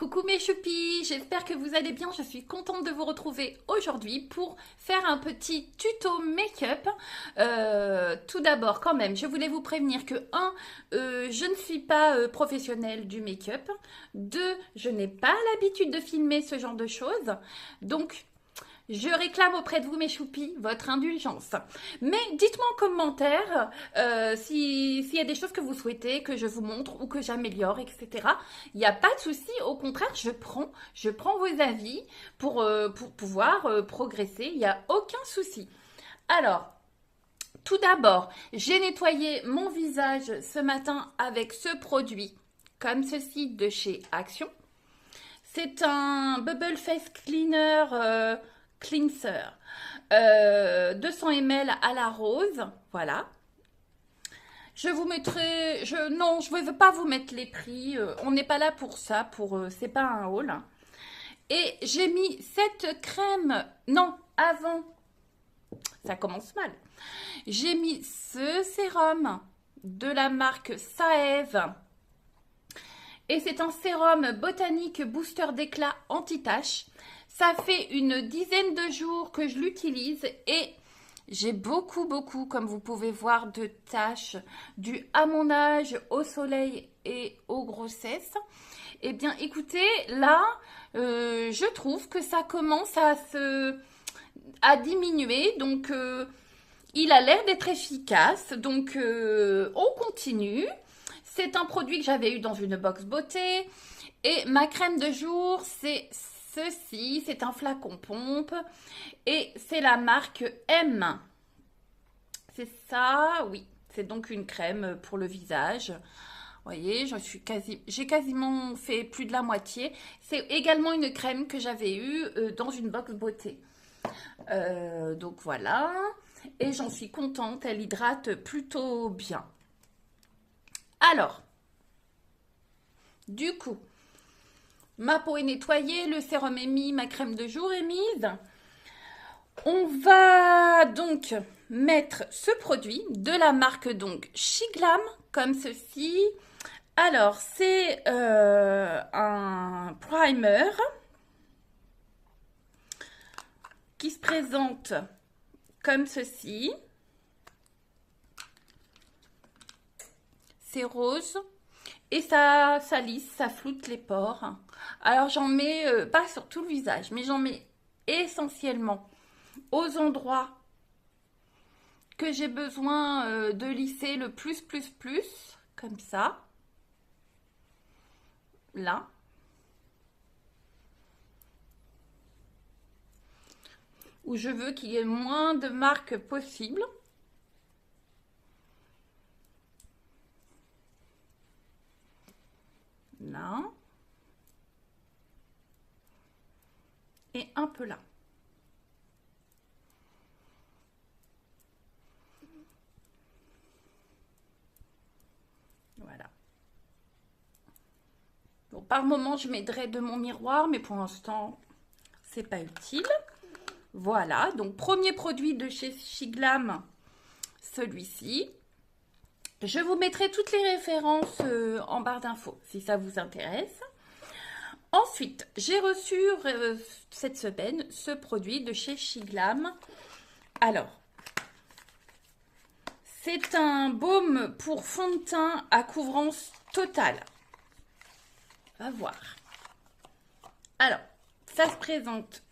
Coucou mes choupis, j'espère que vous allez bien. Je suis contente de vous retrouver aujourd'hui pour faire un petit tuto make-up. Tout d'abord, quand même, je voulais vous prévenir que je ne suis pas professionnelle du make-up. 2, je n'ai pas l'habitude de filmer ce genre de choses. Donc, je réclame auprès de vous, mes choupis, votre indulgence. Mais dites-moi en commentaire s'il y a des choses que vous souhaitez que je vous montre ou que j'améliore, etc. Il n'y a pas de souci. Au contraire, je prends vos avis pour pouvoir progresser. Il n'y a aucun souci. Alors, tout d'abord, j'ai nettoyé mon visage ce matin avec ce produit, comme ceci de chez Action. C'est un Bubble Face Cleaner Cleanser. 200 ml à la rose. Voilà. Je vous mettrai... non, je ne veux pas vous mettre les prix. On n'est pas là pour ça. C'est pas un haul. Et j'ai mis cette crème... Non, avant. Ça commence mal. J'ai mis ce sérum de la marque Saève. Et c'est un sérum botanique booster d'éclat anti-tache. Ça fait une dizaine de jours que je l'utilise et j'ai beaucoup, comme vous pouvez voir, de taches dues à mon âge, au soleil et aux grossesses. Eh bien, écoutez, là, je trouve que ça commence à diminuer. Donc, il a l'air d'être efficace. Donc, on continue. C'est un produit que j'avais eu dans une box beauté. Et ma crème de jour, c'est ceci. C'est un flacon pompe. Et c'est la marque M. C'est ça, oui. C'est donc une crème pour le visage. Vous voyez, j'ai quasiment fait plus de la moitié. C'est également une crème que j'avais eue dans une box beauté. Donc voilà. Et j'en suis contente. Elle hydrate plutôt bien. Alors, du coup, ma peau est nettoyée, le sérum est mis, ma crème de jour est mise. On va donc mettre ce produit de la marque donc Shiglam, comme ceci. Alors, c'est un primer qui se présente comme ceci. C'est rose. Et ça lisse, ça floute les pores. Alors j'en mets, pas sur tout le visage, mais j'en mets essentiellement aux endroits que j'ai besoin de lisser le plus, comme ça. Là. Où je veux qu'il y ait moins de marques possible. Là. Et un peu là. Voilà. Bon, par moment, je m'aiderai de mon miroir, mais pour l'instant, c'est pas utile. Voilà. Donc, premier produit de chez Shiglam, celui-ci. Je vous mettrai toutes les références en barre d'infos si ça vous intéresse. Ensuite, j'ai reçu cette semaine ce produit de chez Shiglam. Alors, c'est un baume pour fond de teint à couvrance totale. On va voir. Alors, ça se présente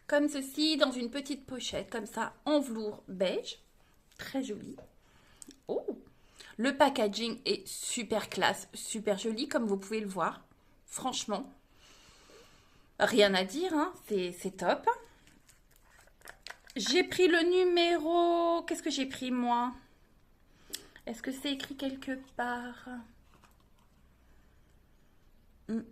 comme ceci dans une petite pochette, comme ça, en velours beige. Très joli. Oh! Le packaging est super classe, super joli, comme vous pouvez le voir. Franchement, rien à dire, hein, c'est top. J'ai pris le numéro... Qu'est-ce que j'ai pris, moi? Est-ce que c'est écrit quelque part? Le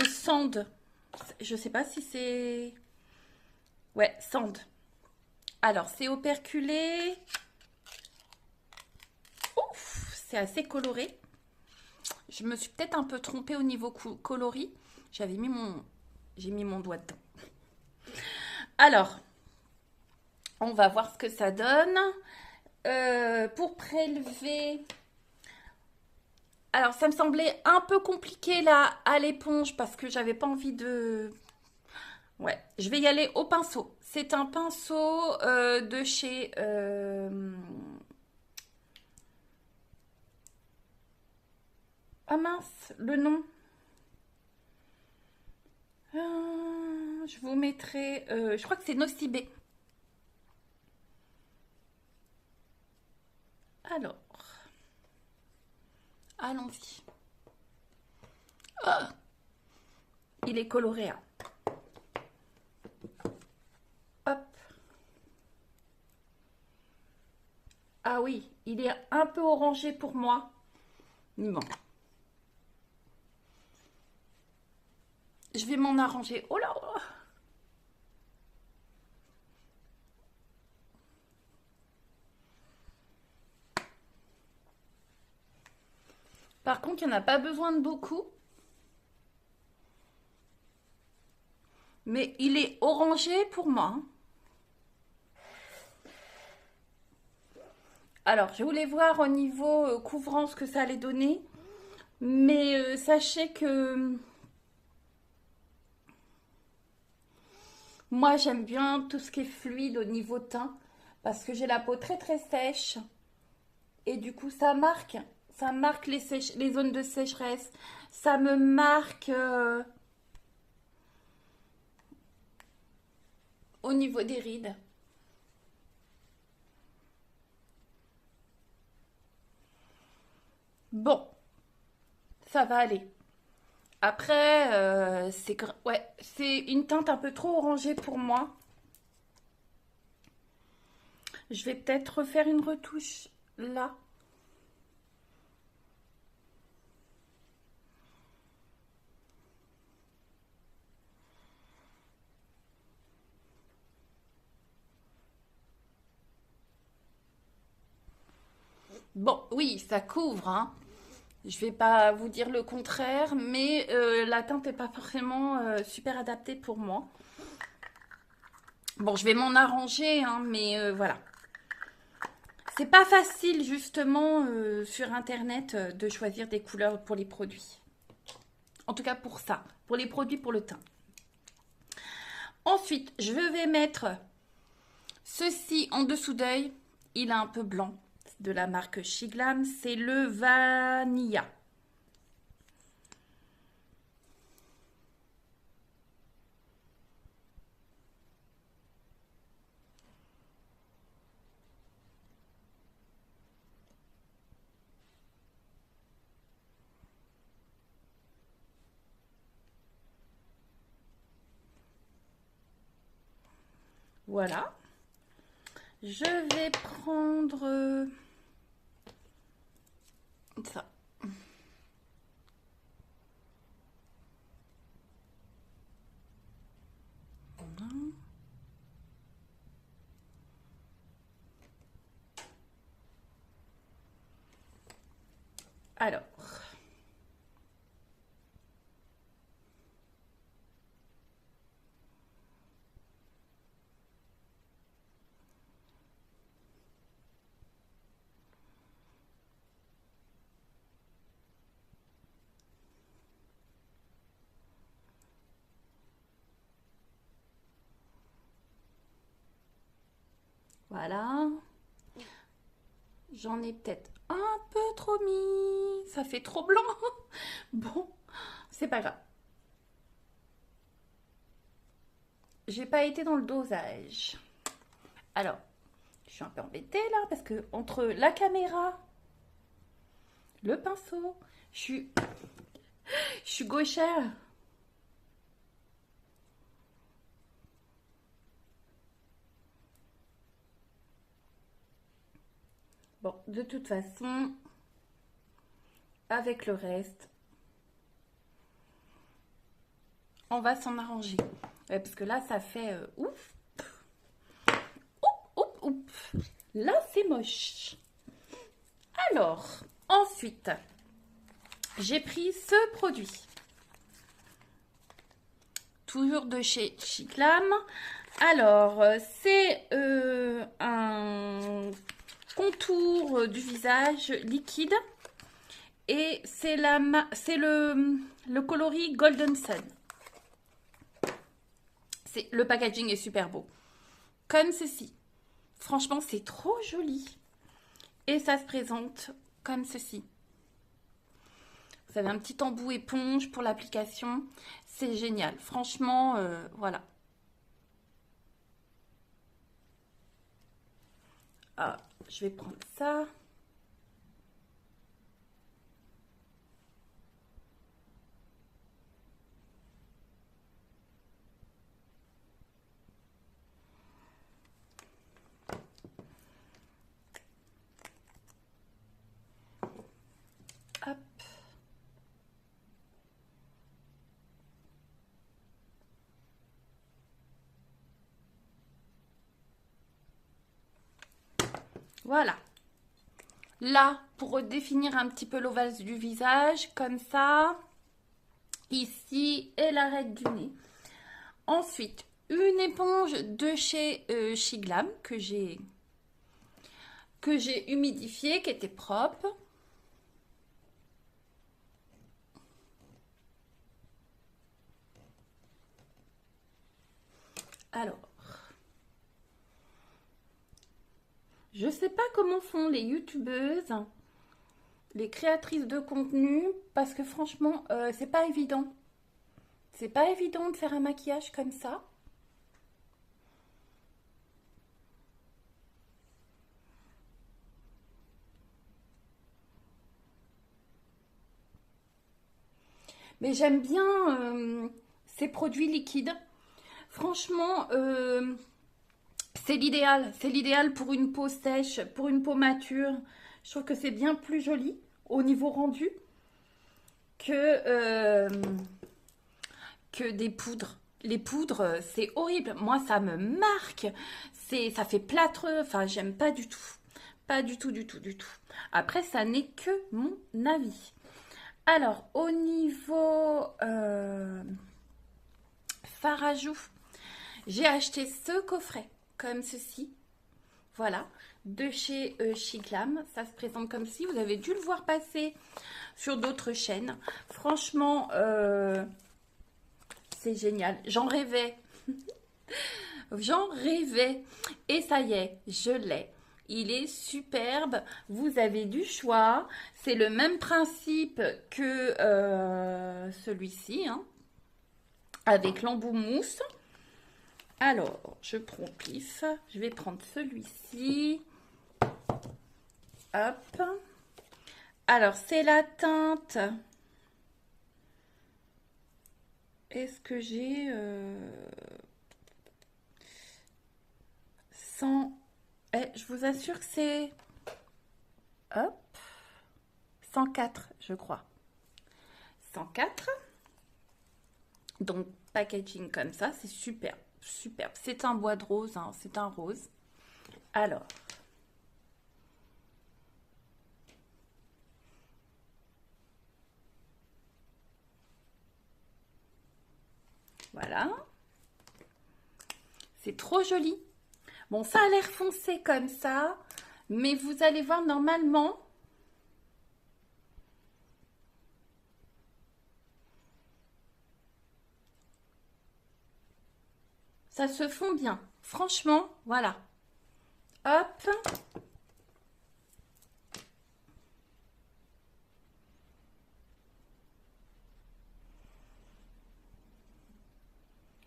sand. Je sais pas si c'est... Ouais, sand. Alors, c'est operculé. Ouf, c'est assez coloré. Je me suis peut-être un peu trompée au niveau coloris. J'ai mis mon doigt dedans. Alors, on va voir ce que ça donne. pour prélever. Alors, ça me semblait un peu compliqué là à l'éponge parce que j'avais pas envie de. Ouais, je vais y aller au pinceau. C'est un pinceau de chez. Ah mince, le nom. Je vous mettrai. Je crois que c'est Nocibé. Alors, allons-y. Ah, il est coloré, hein. Hop. Ah oui, il est un peu orangé pour moi. Bon. Je vais m'en arranger. Oh là! Par contre, il n'y en a pas besoin de beaucoup. Mais il est orangé pour moi, hein. Alors, je voulais voir au niveau couvrant ce que ça allait donner. Mais sachez que moi, j'aime bien tout ce qui est fluide au niveau teint. Parce que j'ai la peau très très sèche. Et du coup, ça marque les zones de sécheresse. Ça me marque au niveau des rides. Bon, ça va aller. Après, ouais, c'est une teinte un peu trop orangée pour moi. Je vais peut-être refaire une retouche là. Bon, oui, ça couvre, hein. Je vais pas vous dire le contraire, mais la teinte n'est pas forcément super adaptée pour moi. Bon, je vais m'en arranger, hein, mais voilà. C'est pas facile justement sur internet de choisir des couleurs pour les produits. En tout cas pour ça, pour les produits pour le teint. Ensuite, je vais mettre ceci en dessous d'œil. Il est un peu blanc, de la marque Shiglam. C'est le Vanilla. Voilà. Je vais prendre ça. Alors, voilà. J'en ai peut-être un peu trop mis. Ça fait trop blanc. Bon, c'est pas grave. J'ai pas été dans le dosage. Alors, je suis un peu embêtée là parce que entre la caméra, le pinceau, je suis gauchère. Bon, de toute façon, avec le reste, on va s'en arranger. Parce que là, ça fait ouf, ouf, ouf. Là, c'est moche. Alors, ensuite, j'ai pris ce produit. Toujours de chez Chiclam. Alors, c'est un contour du visage liquide. Et c'est le coloris Golden Sun. Le packaging est super beau. Comme ceci. Franchement, c'est trop joli. Et ça se présente comme ceci. Vous avez un petit embout éponge pour l'application. C'est génial. Franchement, voilà. Ah, je vais prendre ça. Hop. Voilà. Là, pour définir un petit peu l'ovale du visage, comme ça. Ici, et l'arête du nez. Ensuite, une éponge de chez Shiglam que j'ai humidifiée, qui était propre. Alors, je sais pas comment font les youtubeuses, les créatrices de contenu, parce que franchement, c'est pas évident. C'est pas évident de faire un maquillage comme ça. Mais j'aime bien ces produits liquides. Franchement, c'est l'idéal. C'est l'idéal pour une peau sèche, pour une peau mature. Je trouve que c'est bien plus joli au niveau rendu que des poudres. Les poudres, c'est horrible. Moi, ça me marque. Ça fait plâtreux. Enfin, j'aime pas du tout. Pas du tout, du tout, du tout. Après, ça n'est que mon avis. Alors, au niveau fard à joues, j'ai acheté ce coffret, comme ceci. Voilà, de chez Shiglam. Ça se présente comme ceci. Vous avez dû le voir passer sur d'autres chaînes. Franchement, c'est génial. J'en rêvais. J'en rêvais. Et ça y est, je l'ai. Il est superbe. Vous avez du choix. C'est le même principe que celui-ci, hein, avec l'embout mousse. Alors, je prends pif. Je vais prendre celui-ci. Hop. Alors, c'est la teinte. Est-ce que j'ai 100... je vous assure que c'est... Hop. 104, je crois. 104. Donc, packaging comme ça, c'est superbe. Superbe. C'est un bois de rose, hein, c'est un rose. Alors. Voilà. C'est trop joli. Bon, ça a l'air foncé comme ça, mais vous allez voir normalement... Ça se fond bien. Franchement, voilà. Hop.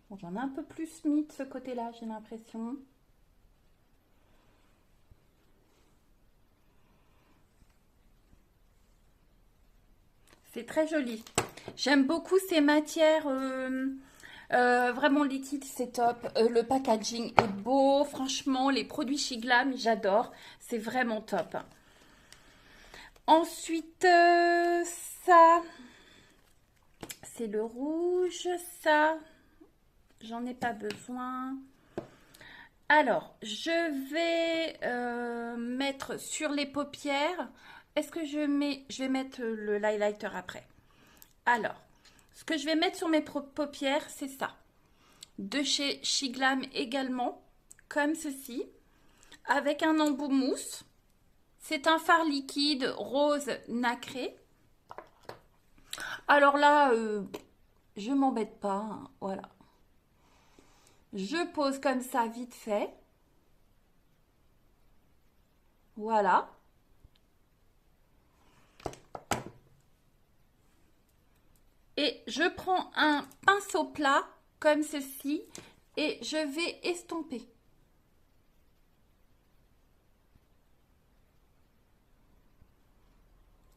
Bon, j'en ai un peu plus mis de ce côté-là, j'ai l'impression. C'est très joli. J'aime beaucoup ces matières... vraiment liquide, c'est top. Le packaging est beau. Franchement, les produits Shiglam, j'adore. C'est vraiment top. Ensuite, ça, c'est le rouge. Ça, j'en ai pas besoin. Alors, je vais mettre sur les paupières. Est-ce que je vais mettre le highlighter après. Alors, ce que je vais mettre sur mes paupières, c'est ça. De chez Shiglam également, comme ceci, avec un embout mousse. C'est un fard liquide rose nacré. Alors là, je m'embête pas, hein, voilà. Je pose comme ça vite fait. Voilà. Et je prends un pinceau plat comme ceci et je vais estomper.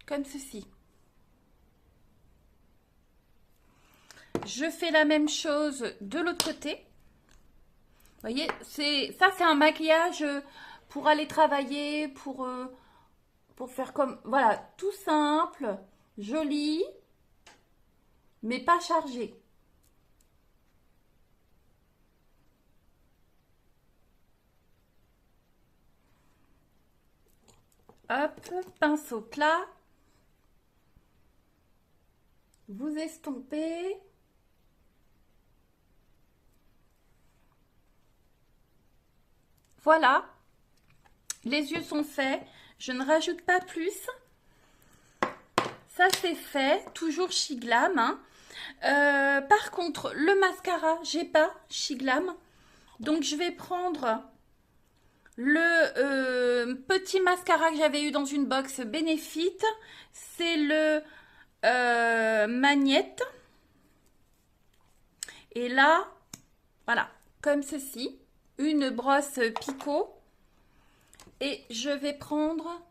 Comme ceci. Je fais la même chose de l'autre côté. Vous voyez, c'est un maquillage pour aller travailler, pour faire comme, voilà, tout simple, joli, mais pas chargé. Hop, pinceau plat. Vous estompez. Voilà. Les yeux sont faits. Je ne rajoute pas plus. Ça, c'est fait. Toujours Chez Glam. Hein. Par contre, le mascara, j'ai pas Chez Glam. Donc, je vais prendre le petit mascara que j'avais eu dans une box Benefit. C'est le Magnette. Et là, voilà, comme ceci. Une brosse Picot. Et je vais prendre...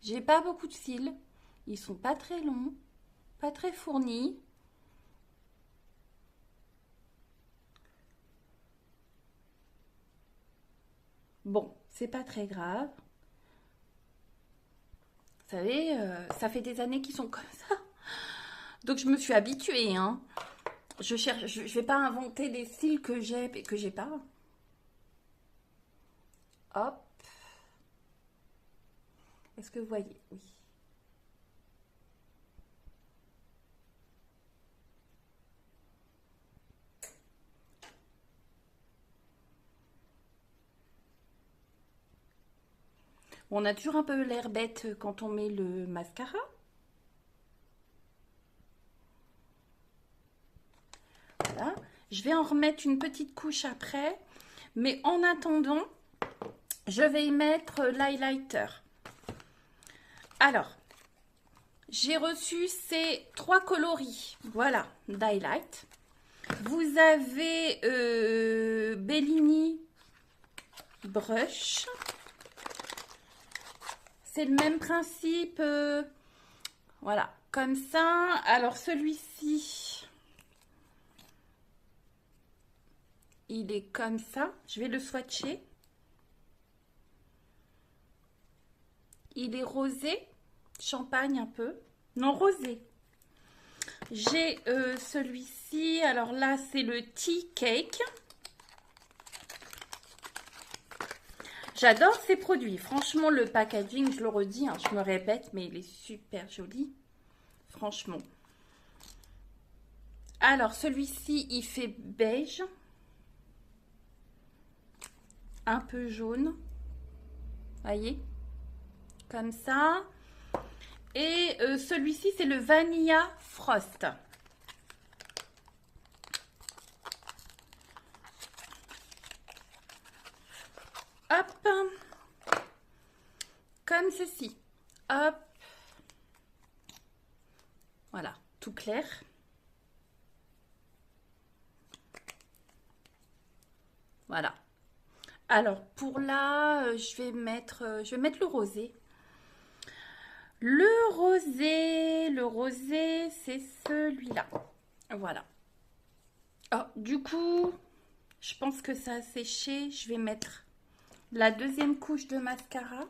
J'ai pas beaucoup de fils. Ils sont pas très longs, pas très fournis. Bon, c'est pas très grave. Vous savez, ça fait des années qu'ils sont comme ça. Donc je me suis habituée, hein. Je vais pas inventer des styles que j'ai et que j'ai pas. Hop. Est-ce que vous voyez? Oui. On a toujours un peu l'air bête quand on met le mascara. Voilà. Je vais en remettre une petite couche après. Mais en attendant, je vais y mettre l'highlighter. Alors, j'ai reçu ces 3 coloris. Voilà, d'highlight. Vous avez Bellini Brush. C'est le même principe. Voilà, comme ça. Alors, celui-ci, il est comme ça. Je vais le swatcher. Il est rosé, champagne un peu. Non, rosé. J'ai celui-ci. Alors là, c'est le Tea Cake. J'adore ces produits. Franchement, le packaging, je le redis, hein, je me répète, mais il est super joli. Franchement. Alors, celui-ci, il fait beige. Un peu jaune. Voyez? Comme ça. Et celui-ci, c'est le Vanilla Frost. Hop. Comme ceci. Hop. Voilà, tout clair. Voilà. Alors, pour là, je vais mettre le rosé. Le rosé, c'est celui-là. Voilà. Oh, du coup, je pense que ça a séché. Je vais mettre la deuxième couche de mascara.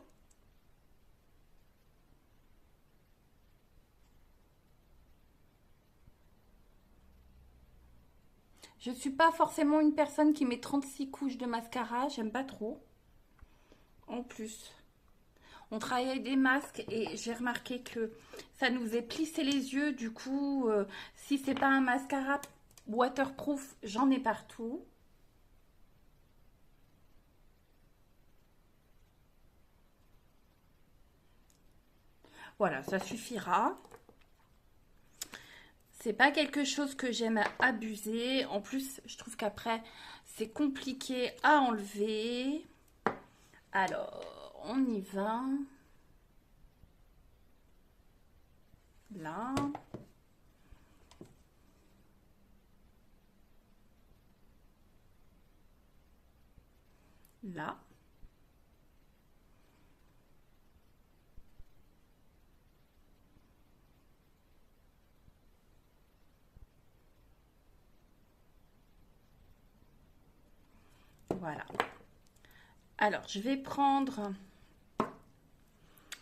Je ne suis pas forcément une personne qui met 36 couches de mascara. J'aime pas trop. En plus, on travaille avec des masques et j'ai remarqué que ça nous est plissé les yeux. Du coup, si c'est pas un mascara waterproof, j'en ai partout. Voilà, ça suffira. C'est pas quelque chose que j'aime abuser. En plus, je trouve qu'après, c'est compliqué à enlever. Alors, on y va. Là. Là. Voilà. Alors, je vais prendre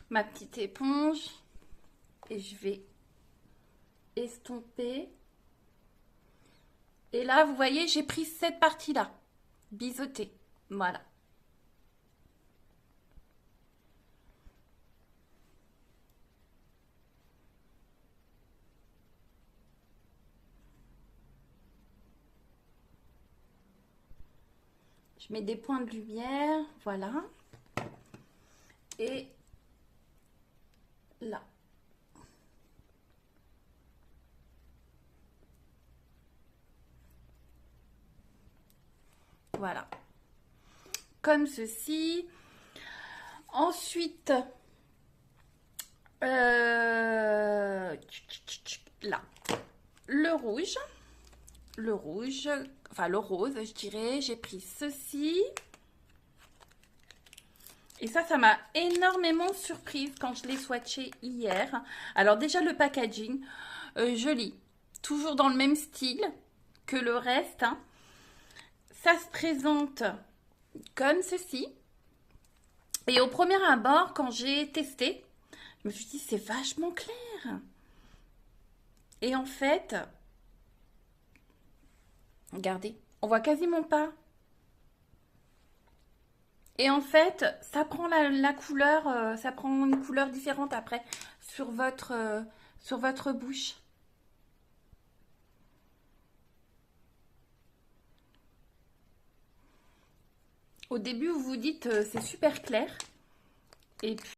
ma petite éponge et je vais estomper. Et là, vous voyez, j'ai pris cette partie-là, biseautée. Voilà. Je mets des points de lumière, voilà. Et là. Voilà. Comme ceci. Ensuite, là. Le rouge. Le rouge, enfin le rose, je dirais. J'ai pris ceci. Et ça m'a énormément surprise quand je l'ai swatché hier. Alors déjà le packaging, joli. Toujours dans le même style que le reste. Hein. Ça se présente comme ceci. Et au premier abord, quand j'ai testé, je me suis dit c'est vachement clair. Et en fait, regardez, on voit quasiment pas. Et en fait, ça prend la couleur, ça prend une couleur différente après sur votre bouche. Au début, vous vous dites c'est super clair. Et puis